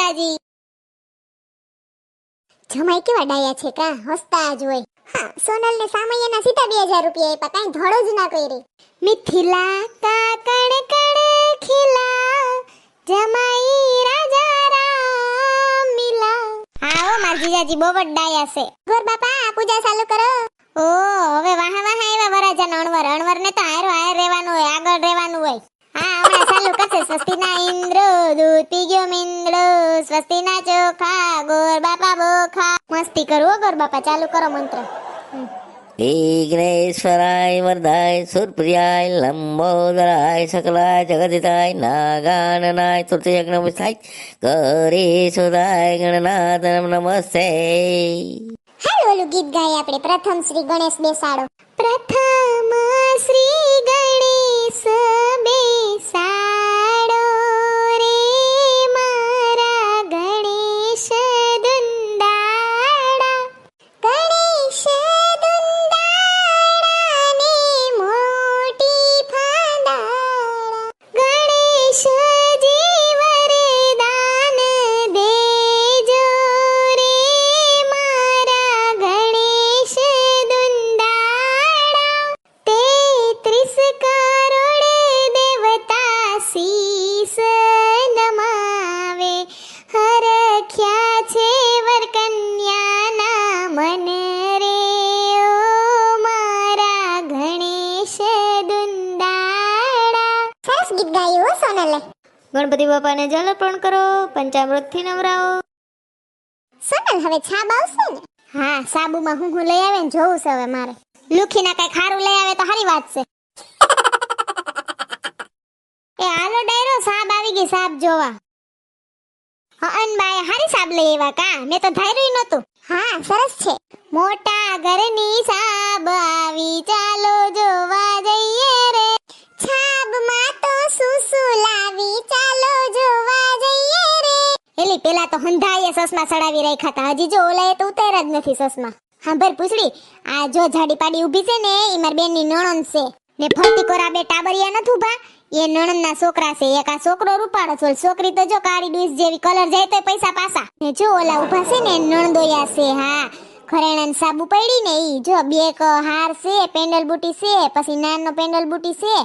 જીજાજી. જમાઈ કેવા ડાયા છે કા, હસતા જ હોય. હા, સોનલ ને સામૈયાના સીધા 2000 રૂપિયા આપ્યા, કાઈ ધડો જ ના કરી. મિથિલા કા કણ કણ ખિલા, જમાઈ રાજા રામ મિલા. હા ઓ માર જીજાજી બહુ જ ડાયા છે. ગોર બાપા પૂજા ચાલુ કરો. ઓ હવે વાહ વાહ આવ્યા વરાજાનો અણવર. અણવર ને તો હારો હાર રહેવાનું હોય, આગળ રહેવાનું હોય. હા હમણાં ચાલુ કરશે. સ્વસ્તિના ઇન્દ્રો દૂતી ગયો મિંદ્રો, સ્વસ્તિના ચોખા ગોર બાપા બોખા. મસ્તી કરો ગોર બાપા, ચાલુ કરો મંત્ર. વિઘ્નેશ્વરાય વરદાય સુરપ્રિયાય લંબોદરાય સકલાય જગદિતાય નાગાનનાય તૃતીય નમસ્તાય ગૌરી સુદાય ગણનાથ નમસ્તે. હાલો ઓલું ગીત ગાય આપણે. પ્રથમ શ્રી ગણેશ બેસાડો. પ્રથમ શ્રી ગણેશ બેસાડો રે મારા ગણેશ દુંદાડા. ગણેશ દુંદાડા ને મોટી ફાંદાડા. ગણેશજી વરદાન દેજો રે મારા ગણેશ દુંદાડા. 33 કરોડ દેવતા શીશ નમાવે, હરખ્યા છે વર કન્યાના મન રે ઓ મારા ગણેશ દુંદાડા. સરસ ગીત ગાયું હો સોનલે. ગણપતિ બાપાને જલ અર્પણ કરો, પંચામૃતથી નવરાવો. સોનલ હવે છાબ આવશે ને? હા, સાબુમાં હું લઈ આવે ને જોવું છે હવે મારે. લુખીના કઈ ખારું લઈ આવે તો સારી વાત છે. એ હાલો ડાયરો, સાબ આવી ગઈ, સાબ જોવા. હન બાય હારી સાબ લઈ આવ્યા કા, મેં તો ધાર્યું નતું. હા સરસ છે. મોટા ઘરની સાબ આવી, ચાલો જોવા જઈએ રે. છાબમાં તો સુસુ લાવી, ચાલો જોવા જઈએ રે. એલી પેલા તો હંધાઈએ સસમા સડાવી રાખ્યા હતા, હજી જો ઓલાએ તો ઉતાર્યા જ નથી સસમા. હા ભર પૂછડી, આ જો જાડી પાડી ઊભી છે ને ઈ માર બેનની નણંદ છે ને. ફરતી કોરા બે ટાબરિયા નથી ઊભા, એ નણંદના છોકરા છે. એક આ છોકરો રૂપાળો છે, છોકરી તો જો કાળી ડુઈસ જેવી, કલર જાય તો પૈસા પાસા. ને જો ઓલા ઊભા છે ને નણંદોયા છે. હા ઘરેણાં સાબુ પડી ને ઈ જો બે હાર છે, પેન્ડલ બુટી છે, પછી નાનનો પેન્ડલ બુટી છે,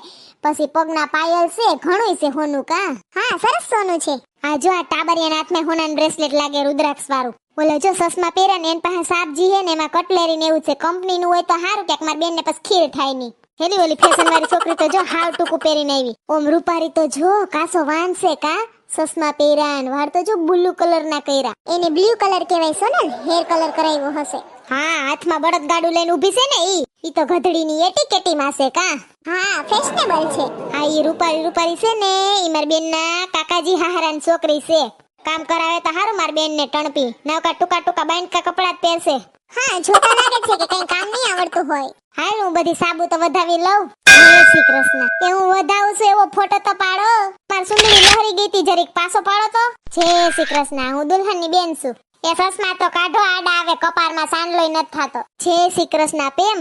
પછી પગના પાયલ છે, ઘણું છે હોનું કા. હા સરસ સોનું છે. આ જો આ ટાબરિયાના હાથમાં હોનાનું બ્રેસલેટ લાગે રુદ્રાક્ષ વાળું. ઓલે જો સસમા પહેરે ને એન પાસે સાબજી હે ને એમાં કટલેરી ને એવું છે. કંપનીનું હોય તો સારું કે મારી બેન ને પછી ખીર થાય નહીં. હેલી ઓલી ફેશન વાળી છોકરી તો જો હાવ ટૂંકું પહેરીને આવી. ઓમ રૂપારી તો જો કાસો વાન છે કા. સસમા પહેરાન, વાળ તો જો બ્લુ કલર ના કર્યા. એને બ્લુ કલર કહેવાય સોનલ, હેર કલર કરાવ્યો હશે. હા હાથમાં બળદ ગાડું લઈને ઊભી છે ને ઈ તો ગધડીની એટીકેટી માં છે કા. હા ફેશનેબલ છે. હા ઈ રૂપારી છે ને ઈ માર બેનના કાકાજી હાહરાની છોકરી છે. કામ કરાવે તો હારું માર બેન ને ટણપી, નવકા ટૂંકા બાંધકા કપડા જ પહેરશે. હા જોતા લાગે છે કે કઈ કામ નહીં આવડતું હોય. હાલ હું બધી સાબુ તો વધાવી લઉં. જય શ્રી કૃષ્ણ. એ હું વધાવું છું એવો ફોટો તો પાડો. માર સુંદરી લહરી ગઈ તી, જરીક પાછો પાડો તો. જય શ્રી કૃષ્ણ. હું દુલ્હનની બેન છું. એ સસમા તો કાઢો, આડા આવે કપારમાં સાંડલોય નથી થાતો. જય શ્રી કૃષ્ણ. પ્રેમ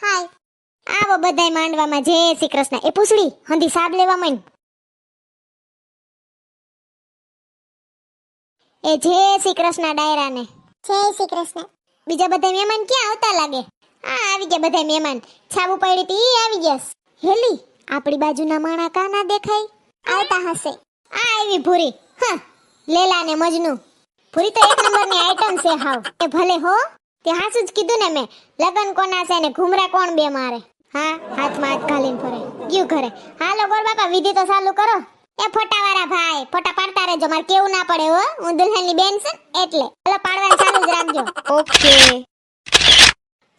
હાય આવો બધાય માંડવામાં. જય શ્રી કૃષ્ણ. એ પૂછડી હંધી સાબ લેવા માંડ. એ જય શ્રી કૃષ્ણ ડાયરાને. જય શ્રી કૃષ્ણ. બીજા બધા મહેમાન ક્યાં આવતા લાગે? હા આવી ગયા બધા મહેમાન. છાબુ પડી તી આવી ગયા. હેલી આપણી બાજુના માણા કા ના દેખાય? આવતા હશે. આ આવી ભૂરી. હા લેલા ને મજનુ. ભૂરી તો એક નંબરની આઈટમ છે હાવ. એ ભલે હો, તે હાસુ જ કીધું ને મેં. લગન કોના છે ને ઘુમરા કોણ બે મારે. હા હાથમાં હાથ ઘાલીને ફરે. ગયું ઘરે. હાલો ગોર બાપા વિધિ તો ચાલુ કરો. એ ફોટાવાળા ભાઈ ફોટા પાડતા રહેજો, મારે કેવું ના પડે હો. હું દુલ્હનની બેન છું એટલે. એટલે પાડવાનું ચાલુ જ રાખજો. ઓકે.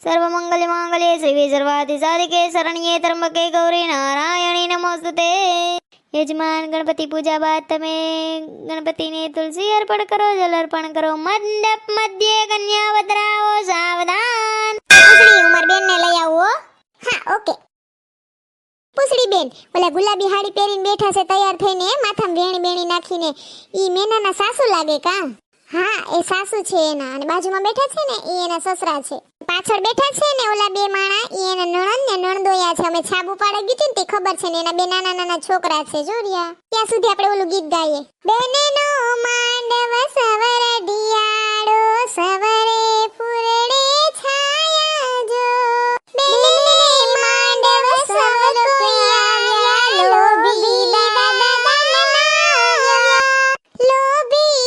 સર્વ મંગલ માંગલ્ય શ્રી સર્વાધિ સાધિકે શરણ્યે ત્રંબકે ગૌરી નારાયણી નમોસ્તુતે. યજમાન ગણપતિ પૂજા બાદ તમે ગણપતિને તુલસી અર્પણ કરો, જલ અર્પણ કરો. મંડપ મધ્યે કન્યા વદરાઓ સાવધાન. પૂછડી ઉમર બેન ને લઈ આવો. હા ઓકે. પૂછડી બેન ઓલા ગુલાબી હાડી પહેરીને બેઠા છે તૈયાર થઈને, માથામાં વેણી બેણી નાખીને. ઈ મેનાના સાસુ લાગે કા? હા એ સાસુ છે એના, અને બાજુમાં બેઠા છે ને ઈ એના સસરા છે. પાછળ બેઠા છે ને ઓલા બે માણા ઈ એના નણંદ ને નણદોયા છે. અમે છાબુ પાડા ગીતી ને તે ખબર છે ને એના બે નાના નાના છોકરા છે. જોરિયા ત્યાં સુધી આપણે ઓલું ગીત ગાઈએ. બેનનો માન માંડવ સવર ડિયાળો સવરે ફૂરડે છાયા જો બેને માંડવ સવર કોઈ આવ્યા લોભી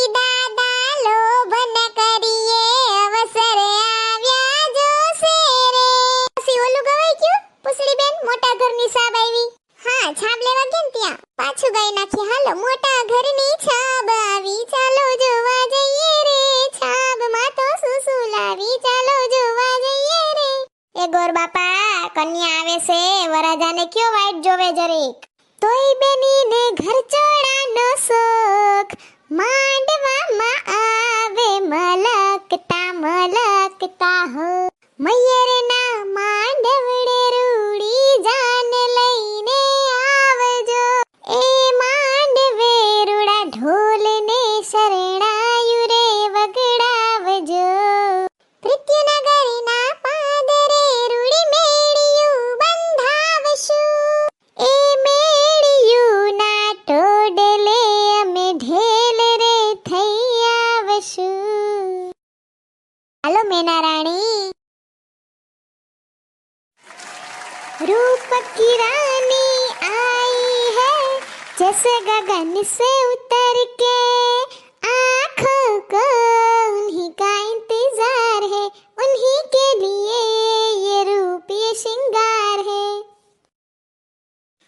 દાદા લોભ ન કરીએ અવસર આવ્યા જોશે રે. પછી ઓલું ગવાઈ ગયું પૂછડી બેન મોટા ઘરની સાબ આવી. હા છાબ લેવા કેમ ત્યાં પાછું ગાઈ નાખી. હાલો મોટા ઘરની છાબ આવી ચાલો જોવા જઈએ રે. છાબમાં તો શું લાવી ચાલો જોવા જઈએ રે. એ ગોર બાપા કન્યા આવે છે વરાજાને કયો વાઈટ જોવે જરીક. તોય બેનીને ઘર ચોળાનો શોખ માંડવામાં આવે મલકતા હો. મયરના માંડવડે રૂડી જાન લઈને આવજો. એ માંડવે રૂડા ઢોલને શરણાયુ રે વગડાવજો. પૃથ્વીનગરના પાદરે રૂડી મેળિયું બંધાવશું. એ મેળિયુંના ટોડલે અમે ઢેલ રે થઈ આવશું. હાલો મેના રાણી. रूप की रानी आई है जैसे गगन से उतर के आँखों को उन्हीं का इंतजार है उन्हीं के लिए ये रूप ये श्रृंगार है.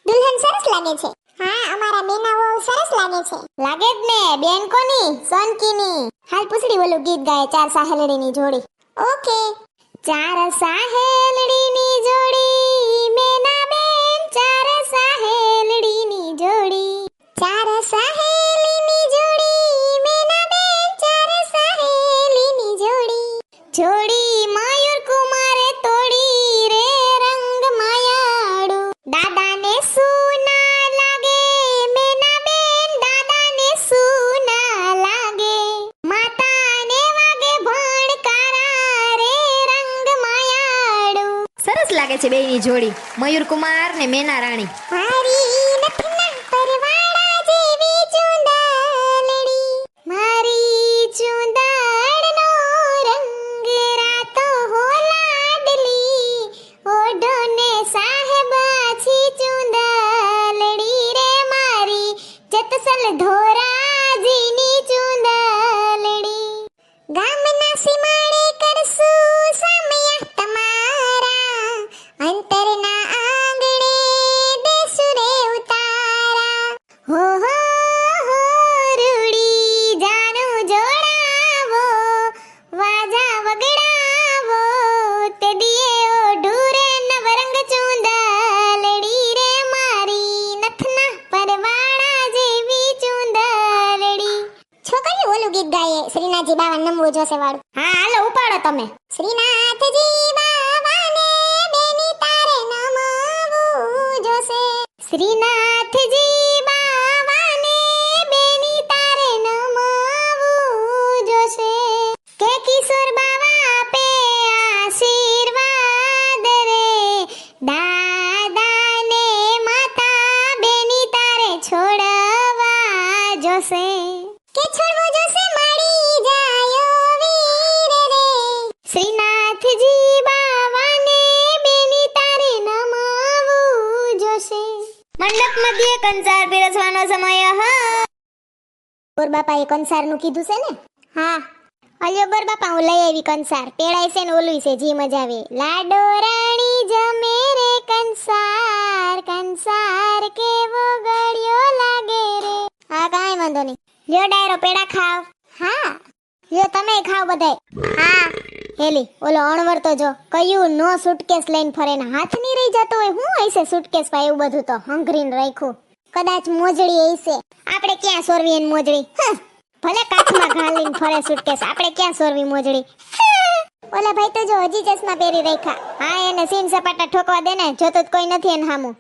દુલ્હન સરસ લાગે છે. હા અમારા બેના બહુ સરસ લાગે છે. લાગે જ ને બેન કોની સોનકીની. હાલ પૂછડી ઓલું ગીત ગાય ચાર સાહેલડીની જોડી. ઓકે. ચાર સાહેલડીની જોડી મેના બેન ચાર સાહેલડીની જોડી. ચાર સાહેલીની જોડી મેના બેન ચાર સાહેલીની જોડી. જોડી મયુર કુમારે તોડી રે રંગ માયાડુ. દાદાને સુના લાગે મેના બેન દાદાને સુના લાગે. માતાને વાગે ભણકારા રે રંગ માયાડુ. સરસ લાગે છે બેયની જોડી મયુર કુમાર ને મેના રાણી. મારી નથના પરવાળા જેવી ચુંદલડી મારી ચુંદડનો રંગ રાતો હો લાડલી ઓઢોને સાહેબાછી ચુંદલડી રે મારી જતસલ ધોરાજીની ચુંદલડી. ગામના સીમાડે કરશું સામયા તમારા અંતરના આંગણે દેશું રે ઉતારા. હો રૂડી જાનું જોડાવો વાજા વગડાવો તે દિયે ઓઢું રે નવરંગ ચુંદલડી રે મારી નથના પરવાળા જેવી ચુંદલડી. છોકરી ઓલું ગીત ગાયે શ્રીનાથજી બાવા નમવું જોશે વાળું. હા હાલો ઉપાડો તમે. શ્રીનાથજી બાવાને બેની તારે નમવું જોશે. શ્રીનાથજી બાવાને બેની તારે નમવું જોશે. કે કિશોર બાવા આપે આશીર્વાદ રે દાદાને માતા બેની તારે છોડવા જોશે. કે છોડવો જોશે મળી જાયો વીર રે. શ્રીનાથજી બાવાને બેની તારે નમવું જોશે. મંડપ મધ્યે કંસાર પીરસવાનો સમય હા. બોર બાપાએ કંસારનું કીધું છે ને. હા અલ્યો બોર બાપા હું લઈ આવી કંસાર. પેડાય છે ને ઓલું છે જી મજા આવે. લાડો રાણી જમે રે કંસાર કંસાર કેવો ગળ્યો લાગે રે. હા કાંઈ વાંધો નહીં. લ્યો ડાયરો પેડા ખાવ. હા લ્યો તમે ખાવ બધાય. હા હેલી ઓલો અણવર તો જો કયું નો સુટકેસ લઈને ફરે ને હાથ ની રહી જતો હોય. હું હશે સુટકેસ પા એવું બધું તો હંગરીને રાખ્યું. કદાચ મોજડી હશે. આપણે ક્યાં સોરવી એની મોજડી. ભલે કાચમાં ઘાલીને ફરે સુટકેસ આપણે ક્યાં સોરવી મોજડી. ઓલા ભાઈ તો જો હજી ચશ્મા પહેરી રાખ્યા. હા એને સીમ સપાટા ઠોકવા દે ને જોતો જ કોઈ નથી એને હામું.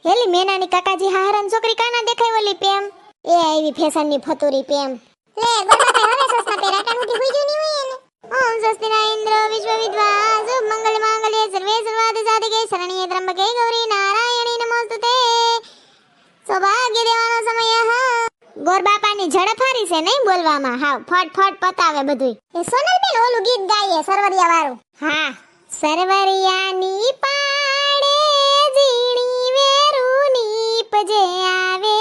હેલી મેનાની કાકાજી હાહરાન છોકરી કાના દેખાય ઓલી પેમ. એ આવી ફેશનની ફતુરી પેમ. લે ગોળા ભાઈ હવે સસના પહેરા કાનુથી હુઈ ગયું ની હોય એને. ઓમ સ્વસ્તિના ઇન્દ્ર વિશ્વ વિદ્વાસ મંગલ માંગલ્ય સર્વે સર્વાર્થ સાધિકે શરણ્યે ત્રંબકે ગૌરી નારાયણી નમોસ્તુતે. સૌભાગ્ય દેવાનો સમય હા. ગોર બાપાની બોલવાની ઝડપ હારી છે નહીં બોલવામાં હાવ ફટ ફટ પતાવે બધું એ સોનલબેન ઓલું ગીત ગાઈએ સરવરિયા વાળું હા સરવરિયાની પાડે ઝીણી વેરુની પજે આવે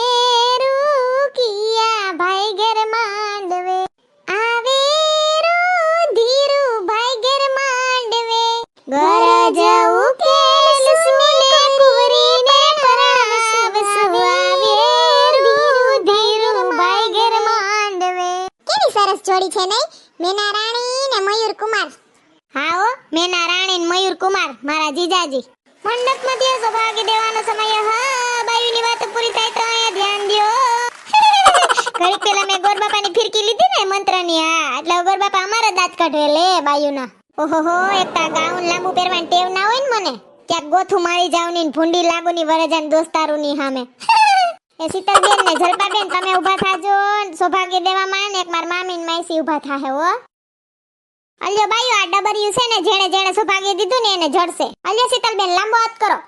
રૂકિયા ભાઈ ઘેર માંડવે આવે ધીરુ ભાઈ ઘેર માંડવે ગરજ ઉકેલસને કુંવરીને પરાવસુ આવે ધીરુ ભાઈ ઘેર માંડવે કેવી સરસ જોડી છે નહીં મેના રાણી ને મયુર કુમાર હા ઓ મેના રાણી ને મયુર કુમાર મારા જીજાજી મંડપ મધ્ય સૌભાગ્ય દેવાનો સમય હા બાયુની વાત પૂરી થાય તો અહીંયા ધ્યાન દ્યો ઘડીક પેલા મેં ગોરબાપાની ફિરકી લીધી ને મંત્રની હા એટલે ગોરબાપા અમારા દાંત કાઢવે લે બાયુના ઓહોહો એકતા ગાઉન લાંબુ પહેરવાની ટેવ ના હોય ને મને ક્યાંક ગોથું મારી જાવની ને ભૂંડી લાગુની વરજાન દોસ્તારુની સામે એ શીતલબેન ને જલપાબેન તમે ઊભા થાજો સૌભાગ્ય દેવામાં ને એક માર મામી ને માઈસી ઊભા થાહે હો અલ્યો બાયુ આ ડબરિયું છે ને જેણે જેણે સૌભાગ્ય દીધું ને એને જડશે અલ્યો શીતલબેન લાંબો હાથ કરો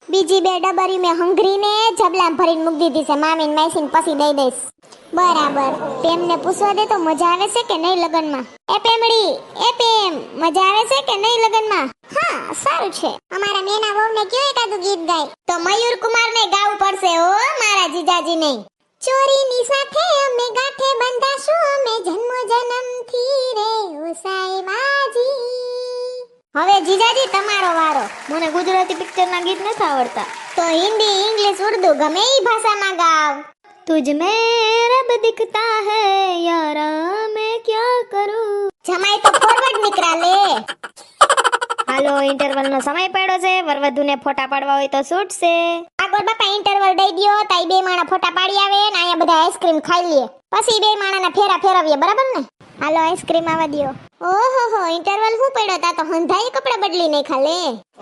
બીજી બે ડબરી મેં હંગરીને જબલામ ભરીને મૂકી દીધી છે મામી ને માઈસી ને પછી દઈ દઈશ બરાબર પેમને પૂછવા દે તો મજા આવે છે કે નહીં લગનમાં એ પેમડી એ પેમ મજા આવે છે કે નહીં લગનમાં હા સારું છે અમારા મેના વહુને કયો એકાદું ગીત ગાય તો મયુર કુમાર ને ગાવું પડશે ઓ મારા જીજાજી નહીં ચોરીની સાથે અમે ગાંઠે બંધાશું અમે જન્મ જન્મથી રે ઓ સાઈબાજી હવે જીજાજી તમારો વારો મને ગુજરાતી પિક્ચરના ગીત નથી આવડતા તો હિન્દી ઇંગ્લિશ ઉર્દુ ગમે ઈ ભાષામાં ગાવ तुझ में रब दिखता है यारा मैं क्या करूं જમાઈ તો ફોરવર્ડ નીકળા લે હાલો ઇન્ટરવલ નો સમય પડ્યો છે વરવધુને ફોટા પાડવા હોય તો છૂટશે આગળ બાપા ઇન્ટરવલ દઈ દ્યો તાઈ બે માણા ફોટા પાડી આવે ને અહીંયા બધા આઈસ્ક્રીમ ખાઈ લે પછી બે માણાના ફેરા ફેરવીએ બરાબર ને હાલો આઈસ્ક્રીમ આવા દ્યો ઓહો હો ઇન્ટરવલ હું પડ્યો તા તો હંધાઈ કપડા બદલી નહીં ખાલે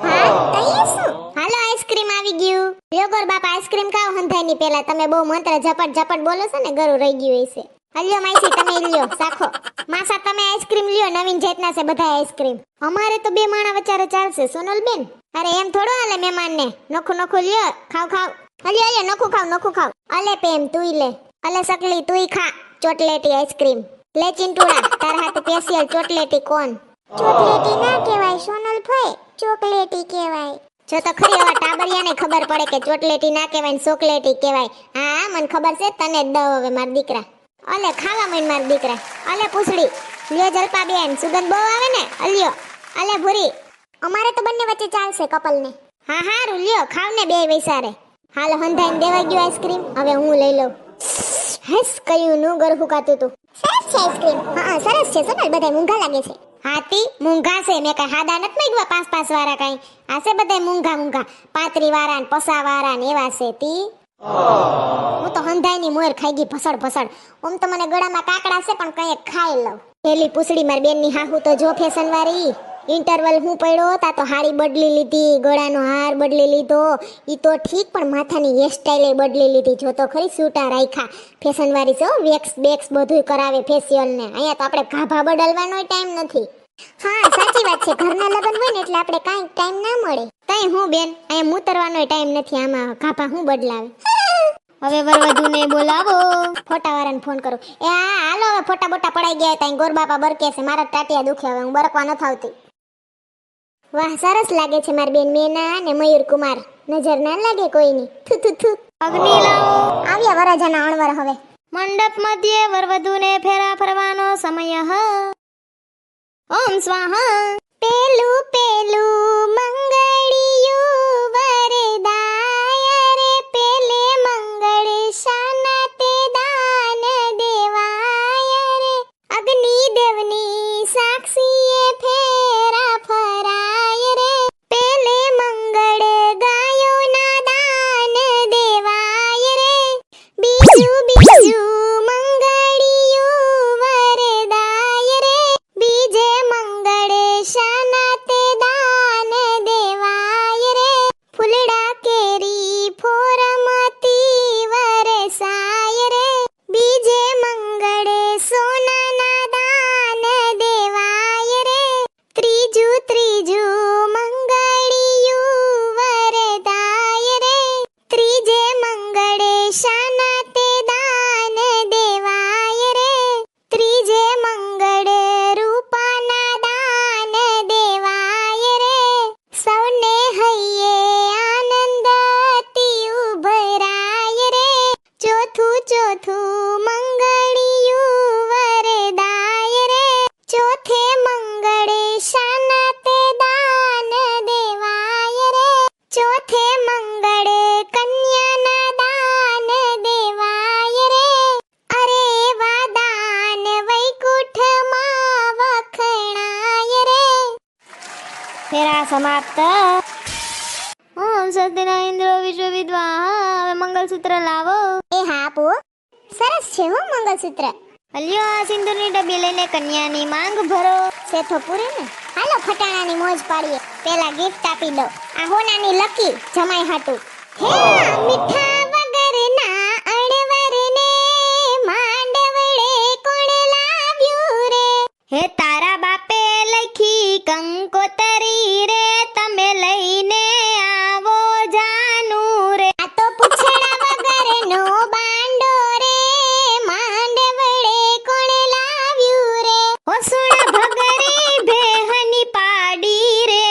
હા તઈએ શું હાલો આઈસ્ક્રીમ આવી ગયું લ્યો ગોર બાપા આઈસ્ક્રીમ ખાઓ હંધાઈ ની પહેલા તમે બહુ મંત્ર ઝપટ ઝપટ બોલો છો ને ગરું રહી ગયું હશે હાલ્યો માઈસી તમે લ્યો સાખો માસા તમે આઈસ્ક્રીમ લ્યો નવીન જેતના છે બધા આઈસ્ક્રીમ અમારે તો બે માણા વચારે ચાલશે સોનલબેન અરે એમ થોડો હાલે મહેમાનને નોખું નોખું લ્યો ખાવ ખાવ હાલ્યો હાલ્યો નોખું ખાવ અલે પેમ તુંય લે અલે સકલી તુંય ખા ચોકલેટી આઈસ્ક્રીમ લે ચિંટુડા તાર હાથે સ્પેશિયલ ચોકલેટી કોણ ચોકલેટી ના કહેવાય સોનલ ભાઈ ચોકલેટી કહેવાય જો તો ખરી હવે ટાબરિયાને ખબર પડે કે ચોકલેટી ના કહેવાય ને ચોકલેટી કહેવાય હા મને ખબર છે તને જ દઉં હવે માર દીકરા અલે ખાવા મન માર દીકરા અલે પૂછડી લ્યો જલપા બેન સુગંધ બહુ આવે ને અલ્યો અલે ભૂરી અમારે તો બંને વચ્ચે ચાલશે કપલ ને હા હારું લ્યો ખાવ ને બે વૈસારે હાલ હંધાઈને દેવા ગયો આઈસ્ક્રીમ હવે હું લઈ લઉં હસ કયું નું ગર ફૂકાતું તું સરસ છે આઈસ્ક્રીમ હા સરસ છે સોનલ બધા મૂંઘા લાગે છે હાથી મૂંઘા છે મેં કઈ હાદા નથી માંગ્યા પાંચ પાંચ વાળા કઈ આ છે બધા મૂંઘા 35 વાળા ને 50 વાળા ને એવા છે તી હું તો હંધાઈની મોર ખાઈ ગઈ ભસડ ઓમ તો મને ગળામાં કાકડા છે પણ કઈ ખાઈ લઉં પેલી પૂછડી માર બેન ની હાહુ તો જો ફેશન વાળી ઇન્ટરવલ હું પડ્યો તા તો હાડી બદલી લીધી ગળાનો હાર બદલી લીધો ઈ તો ઠીક પણ માથાની હેરસ્ટાઈલ બદલી લીધી જો તો ખરી સૂટા રાખ્યા ફેશન વાળી છે વેક્સ બેક્સ બધું કરાવે ફેશિયલ ને અહીંયા તો આપણે ગાભા બદલવાનો ટાઈમ નથી હા સાચી વાત છે ઘરના લગન હોય ને એટલે આપણે કાંઈ ટાઈમ ના મળે તઈ હું બેન અહીંયા મૂતરવાનો ટાઈમ નથી આમાં ગાભા હું બદલાવે હવે વરવધુને બોલાવો ફોટાવાળાને ફોન કરું એ હા હાલો હવે ફોટા બોટા પડાઈ ગયા ત્યાં ગોરબાપા બરકે છે મારા ટાટિયા દુખે હવે હું બરકવા નથી આવતી વાહ સરસ લાગે છે મારી બેન મેના ને મયુર કુમાર નજર ના લાગે કોઈની થુ થુ થુ અગ્નિ લાવો આવ્યા વરજાના અણવર હવે મંડપ મધ્યે વરવધુને ફેરા ફરવાનો સમય હ ઓમ સ્વાહા પેલું મંગળિયું વરદાય રે પેલે મંગળ શાના તે દાન દેવાય રે અગ્નિ દેવની સાક્ષીએ ફેરા ફરાય રે પેલે મંગળ ગાયોના દાન દેવાય રે બીજું મંગળિયું વરદાય રે બીજે મંગળ શાના તે દાન દેવાય સમાપ્ત. ઓમ સ્વસ્તિના ઇન્દ્રો વિશ્વવિદ્વાહ. હવે મંગલસૂત્ર લાવો. એ હા આપો. સરસ છે હો મંગળસૂત્ર. અલ્યો આ સિંદૂરની ડબ્બી લઈને કન્યાની માંગ ભરો. સેથો પૂરે ને. હાલો ફટાણાની મોજ પાડીએ. પેલા ગિફ્ટ આપી દો. આ હોનાની લકી જમાઈ હાટુ. હે મીઠા વગરના અણવરને માંડવડે કોણ લાવ્યું રે. હે તારા બાપે લખી કંકોતરી રે, તમે લઈને આવો જાનું રે. આ તો પૂછડા વગરનો બાંડો રે માંડવડે કોણ લાવ્યું રે. હોસુણા ભગરી ભેહની પાડી રે,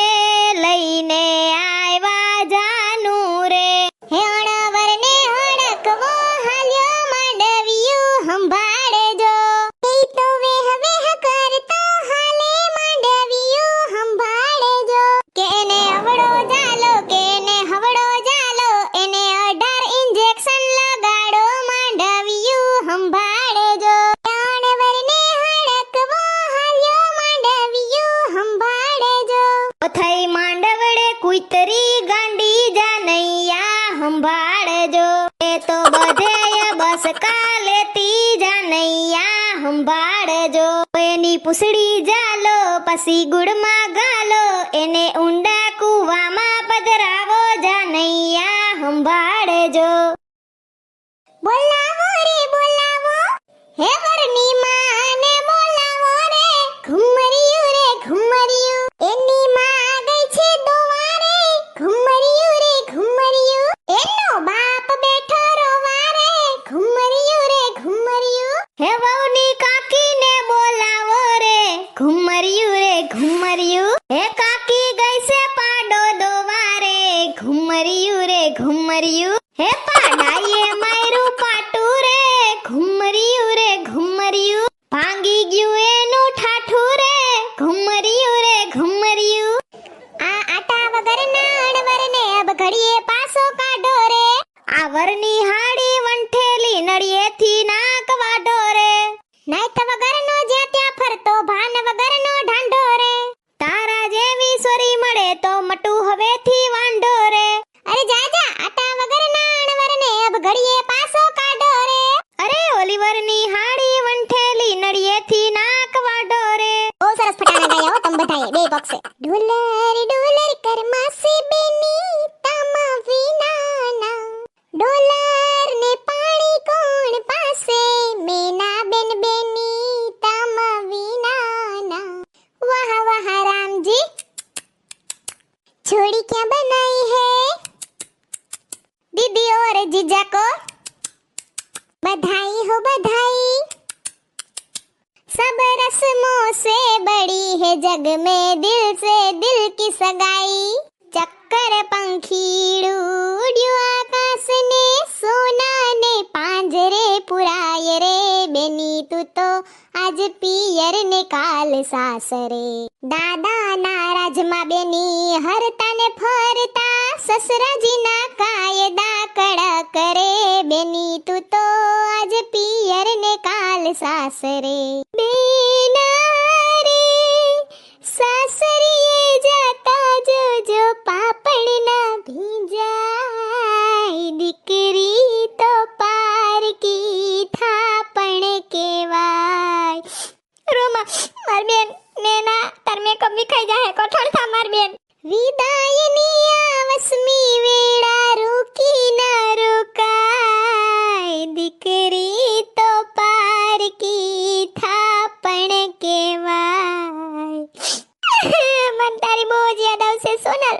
લઈને આવ્યા જાનું રે. હે અણવરને અડકવો હાલ્યો માંડવિયું સંભાળજો. એ તો વેહ વેહ કરતો હાલે માંડવિયું સંભાળજો. કે એને અવળો જાલો કે એને હવળો જાલો, એને 18 ઇન્જેક્શન લગાડો માંડવિયું સંભાળજો. અણવરને અડકવો હાલ્યો માંડવિયું સંભાળજો. ઓ થઈ માંડવડે કુતરી ગાંડી જાનૈયા સંભાળજો. એ તો બધેય બસ કાલેતી જાનૈયા સંભાળજો. એની પૂછડી જાલો પછી ગુડમાં ગાલો, એને ઊંડા કૂવામાં પધરાવો જાનૈયા સંભાળજો. બોલાવો રે બોલાવો, હે વરની માને બોલાવો રે. ઘુમરિયું રે ઘુમરિયું, એની માં ગઈ છે દોવારે. ઘુમરિયું રે ઘુમરિયું, એનો બાપ બેઠો રોવારે. ઘુમરિયું રે ઘુમરિયું, હે વહુની કાકીને બોલાવો રે. ઘુમરિયું રે ઘુમરિયું, હે કાકી ગઈ છે પાડો દોવારે. ઘુમરિયું રે ઘુમરિયું, હે પાડાએ માર્યું પાટું રે. ઘુમરિયું રે ઘુમરિયું, ભાંગી ગયું એનું ઠાઠું રે. ઘુમરિયું રે ઘુમરિયું, આ આટા વગરના અણવરને અબ ઘડીએ પાસો કાઢો રે. આ વરની હાડી વંઠેલી નળિયેથી નાક વાઢો રે. નાઈત વગરનો જ્યાં ત્યાં ફરતો ભાન વગરનો ઢાંઢો રે. તારા જેવી સોરી મળે તો મટુ હવેથી વાંઢો રે. અરે જા જા, આટા વગરના અણવરને અબ ઘડીએ પાસો કાઢો રે. અરે ઓલિવરની હાડી વંઠેલી નળિયેથી નાક વાઢો રે. બહુ સરસ ફટાણા ગાયા હો તમે બધાએ બે પક્ષે. ડોલર ડોલર કર માસી બેની તમા વિનાના. ડોલર ને પાણી કોણ પાસે, મેના બેન બેની તમા વિનાના. વાહ વાહ રામજી, छोड़ी क्या बनाई है दीदी और जीजा को. बधाई हो बधाई, सब रस्मों से बड़ी है जग में दिल से दिल की सगाई. चक्कर पंखीड़ું ઉડ્યું આકાશ ને સોના ને પાંજરે પુરાય રે. બેની તું તો આજ પિયર ને કાલ સાસરે. દાદા ના રાજમાં બેની હરતા ને ફરતા, સસરાજીના કાયદા કડક કરે. બેની તું તો આજ પિયર ને કાલ સાસરે. બેના રે સાસરીએ જાતા જોજો પાપડ ના ભીંજાય. દીકરી તો પારકી થાપણ કેવાય. રોમા માર બેન નેના તાર મેકઅપ વિખાઈ જાહે. કઠોળ થા માર બેન. વિદાયની આવસમી વેળા રૂકી ના રોકાય. દીકરી તો પારકી થાપણ કેવાય. મન તારી બહુ જ યાદ આવશે સોનલ.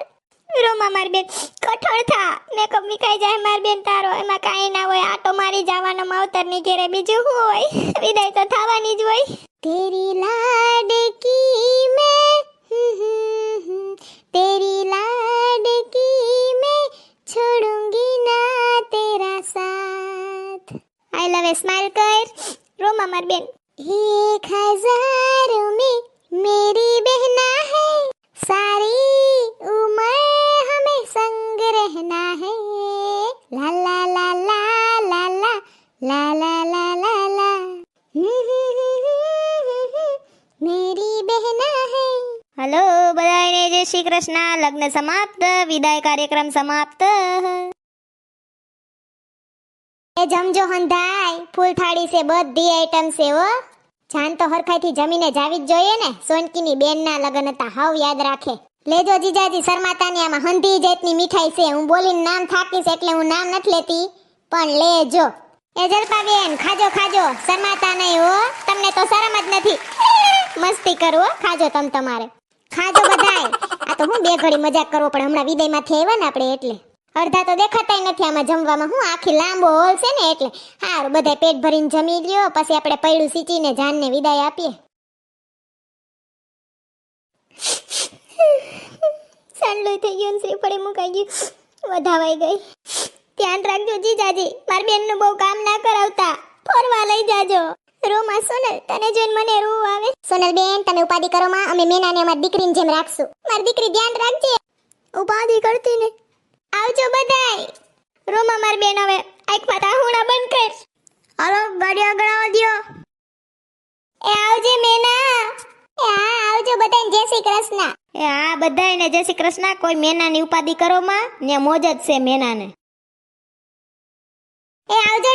રોમા માર બેન કઠોળ થા, મેકઅપ વિખાઈ જાય માર બેન તારો. એમાં કાંઈ ના હોય, આટો મારી જવાનો માવતરની ઘેરે, બીજું શું હોય. વિદાય તો થવાની જ હોય. तेरी लाडकी मैं तेरी लाडकी मैं छोड़ूंगी ना तेरा साथ. આઈ લવ એ સ્માઈલ કર રોમા માર બેન. 1000 में मेरी बहना है, सारी उम्र हमें संग रहना है. ला ला ला ला ला ला ला ला ला ला ला. मेरी बहना है. હલો બધાને જય શ્રી કૃષ્ણ. લગ્ન સમાપ્ત. વિદાય કાર્યક્રમ સમાપ્ત. એ જમજો હંધાય, ફૂલ થાળી છે, બધી આઈટમ છે હો. જાન તો હરખાઈથી જમીને જાવી જ જોઈએ ને. સોનકીની બેનના લગ્ન હતા, હાવ યાદ રાખે. લેજો જીજાજી, શર્માતાની આમાં હંધી જાતની મીઠાઈ છે. હું બોલીને નામ થાકીશ એટલે હું નામ નથી લેતી, પણ લેજો. એ જલપાબેન, ખાજો ખાજો, શર્માતા નહીં હો. તમને તો શરમ જ નથી. મસ્તી કરો, ખાજો તમ તમારે. ખાજો બધાય. આ તો હું બે ઘડી મજાક કરવો પણ હમણાં વિદાયમાંથી આવ્યા ને આપણે એટલે. અડધા તો દેખાતાય નથી આમાં જમવામાં. હું આખી લાંબો હોલ છે ને એટલે. હારું, બધાય પેટ ભરીને જમી લ્યો, પછી આપણે પૈડું સીચીને જાનને વિદાય આપીએ. સાંડલું થઈ ગયું, શ્રીફળી મુકાઈ ગયું, વધાવાઈ ગઈ. ધ્યાન રાખજો જીજાજી, મારી બેનનું બહુ કામ ના કરાવતા. ફરવા લઈ જાજો. રોમા સોનલ, તને જોઈને મને રૂ આવે. સોનલ બેન, તમે ઉપાધિ કરો માં, અમે મેનાને અમારી દીકરીની જેમ રાખશું. મારી દીકરી ધ્યાન રાખજે. ઉપાધિ કરતી ને. આવજો બધાય. રોમા મારી બેન હવે આંખમાં તાહુણા બંધ કર. હાલો, ગાડી આગળ આવવા દ્યો. એ આવજે મેના. એ હા, આવજો બધાને જય શ્રી કૃષ્ણ. એ હા, બધાયને જય શ્રી કૃષ્ણ. કોઈ મેનાની ઉપાધિ કરો માં, ને મોજ જ છે મેનાને. એ આવજો